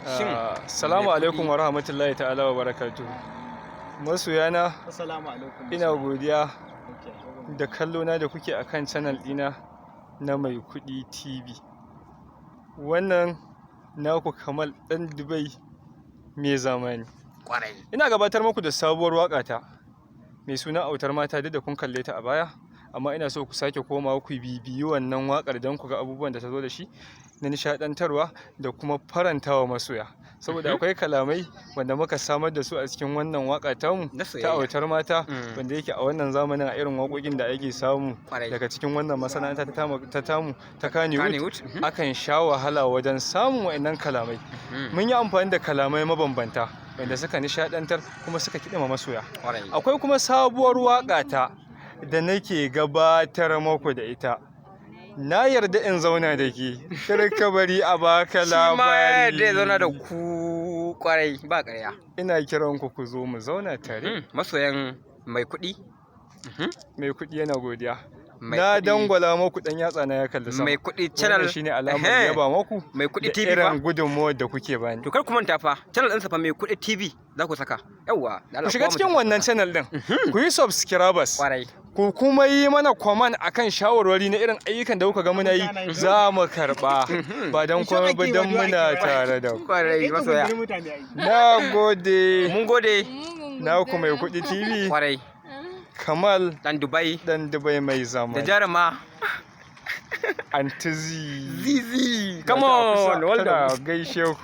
Assalamu alaikum wa rahmatullahi ta'ala wa barakatuhu. Masoyana, ina godiya da kallona da kuke akan channel ɗina na Maikudi TV. Wannan naku Kamal ɗan Dubai mai zamani. Ina gabatar muku da sabuwar waƙata mai suna Autar Mata, duk da kun kalle ta a baya, amma ina so ku sake komawa ku bibiyi wannan waƙar don ku ga abubuwan da ta zo da shi na nishaɗantarwa da kuma farantawa masoya. Saboda akwai kalamai wanda muka samar da su a cikin wannan waƙa tamu ta Autar Mata, wanda yake a wannan zamanin a irin waƙoƙin da ake samu daga cikin wannan masana'anta ta tamu ta Kannywood, akan sha wahala wajen samun wa'annan kalamai. Mun yi amfani da kalamai mabambanta wanda suka nishaɗantar kuma suka kiɗima masoya. Akwai kuma sabuwar waƙa ta da nake gabatar muku da ita. Na yarda in zauna da ke, kar ka bari a baka labari. Shi ma zauna da ku kwarai ba ƙarya. Ina kiran ku zo mu zauna tare. Masoyan Maikudi. Maikudi yana godiya. Na dangwala muku dan yatsa na ya kalli sama. Maikudi channel shine alamar yaba muku. Maikudi TV ba. Irin gudunmuwar da kuke bani. To kar ku manta fa, channel ɗinsa fa Maikudi TV za ku saka. Yawwa. Ku shiga cikin wannan channel din. Ku yi subscribers. Kwarai. Ku kuma yi mana comment akan shawarwari na irin ayyukan da kuka ga muna yi, za mu karɓa. Ba don kuma ba don muna tare da ku. Kwarai masoya. Na gode. Mun gode. Na ku Maikudi TV. Kwarai. Kamal dan Dubai mai zamani. Da jaruma Antizi. Zizi. Come on. Wanda gaishe ku.